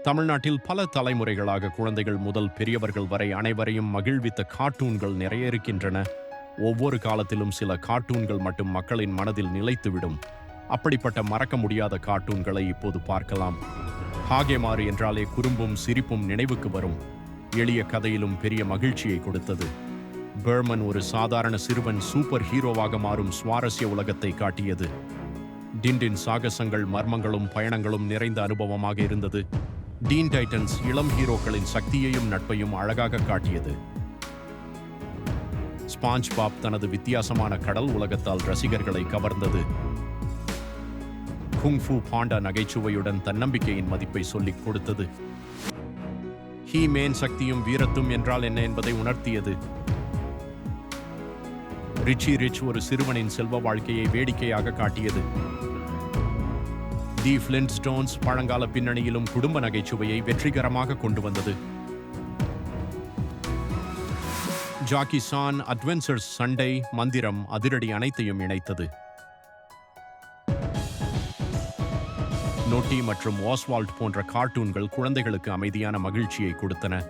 தமிழ்நாட்டில் பல தலைமுறைகளாக குழந்தைகள் முதல் பெரியவர்கள் வரை அனைவரையும் மகிழ்வித்த கார்ட்டூன்கள் நிறைய இருக்கின்றன. ஒவ்வொரு காலத்திலும் சில கார்ட்டூன்கள் மட்டும் மக்களின் மனதில் நிலைத்துவிடும். அப்படிப்பட்ட மறக்க முடியாத கார்ட்டூன்களை இப்போது பார்க்கலாம். ஹாகேமாறு என்றாலே குறும்பும் சிரிப்பும் நினைவுக்கு வரும். எளிய கதையிலும் பெரிய மகிழ்ச்சியை கொடுத்தது. பெர்மன் ஒரு சாதாரண சிறுவன் சூப்பர் ஹீரோவாக மாறும் சுவாரஸ்ய உலகத்தை காட்டியது. டின்டின் சாகசங்கள் மர்மங்களும் பயணங்களும் நிறைந்த அனுபவமாக இருந்தது. டீன் டைட்டன்ஸ் இளம் ஹீரோக்களின் சக்தியையும் நட்பையும் அழகாக காட்டியது. ஸ்பாஞ்ச் பாப் தனது வித்தியாசமான கடல் உலகத்தால் ரசிகர்களை கவர்ந்தது. குங்ஃபு பாண்டா நகைச்சுவையுடன் தன்னம்பிக்கையின் மதிப்பை சொல்லிக் கொடுத்தது. ஹீ மேன் சக்தியும் வீரத்தும் என்றால் என்ன என்பதை உணர்த்தியது. ரிச்சி ரிச் ஒரு சிறுவனின் செல்வ வாழ்க்கையை வேடிக்கையாக காட்டியது. தி ஃப்ளின்ட்ஸ்டோன்ஸ் பழங்கால பின்னணியிலும் குடும்ப நகைச்சுவையை வெற்றிகரமாக கொண்டு வந்தது. ஜாக்கி சான் அட்வென்ச்சர்ஸ் சண்டை மந்திரம் அதிரடி அனைத்தையும் இணைத்தது. நோட்டி மற்றும் ஆஸ்வால்ட் போன்ற கார்ட்டூன்கள் குழந்தைகளுக்கு அமைதியான மகிழ்ச்சியை கொடுத்தன.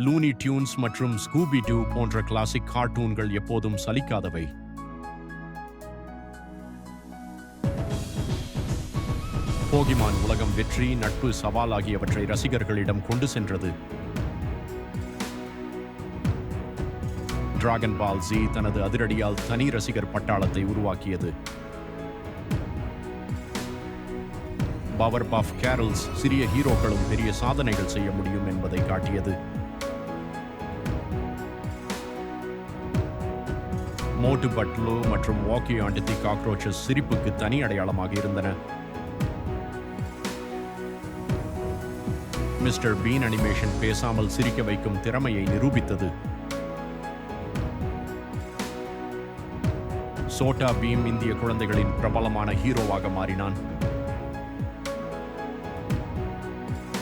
லூனி டியூன்ஸ் மற்றும் ஸ்கூபி டூ போன்ற கிளாசிக் கார்ட்டூன்கள் எப்போதும் சலிக்காதவை. போகிமான் உலகம் வெற்றி, நட்பு, சவால் ஆகியவற்றை ரசிகர்களிடம் கொண்டு சென்றது. டிராகன் பால் ஜி தனது அதிரடியால் தனி ரசிகர் பட்டாளத்தை உருவாக்கியது. பவர் பஃப் கேரல்ஸ் சிறிய ஹீரோக்களும் பெரிய சாதனைகள் செய்ய முடியும் என்பதை காட்டியது. மோட்டு பட்லு மற்றும் வாக்கி ஆண்ட் தி காக்ரோச்சஸ் சிரிப்புக்கு தனி அடையாளமாக இருந்தன. மிஸ்டர் பீன் அனிமேஷன் பேசாமல் சிரிக்க வைக்கும் திறமையை நிரூபித்தது. சோட்டா பீம் இந்திய குழந்தைகளின் பிரபலமான ஹீரோவாக மாறினான்.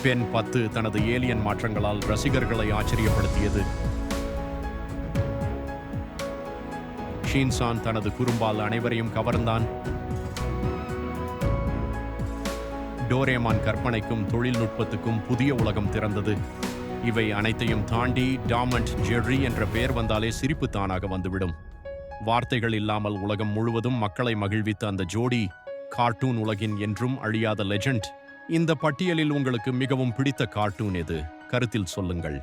பென் 10 தனது ஏலியன் மாற்றங்களால் ரசிகர்களை ஆச்சரியப்படுத்தியது. ஷீன்சான் தனது குறும்பால் அனைவரையும் கவர்ந்தான். டோரேமான் கற்பனைக்கும் தொழில்நுட்பத்துக்கும் புதிய உலகம் திறந்தது. இவை அனைத்தையும் தாண்டி டாமண்ட் ஜெர்ரி என்ற பெயர் வந்தாலே சிரிப்பு தானாக வந்துவிடும். வார்த்தைகள் இல்லாமல் உலகம் முழுவதும் மக்களை மகிழ்வித்த அந்த ஜோடி கார்ட்டூன் உலகின் என்றும் அழியாத லெஜண்ட். இந்த பட்டியலில் உங்களுக்கு மிகவும் பிடித்த கார்ட்டூன் எது? கருத்தில் சொல்லுங்கள்.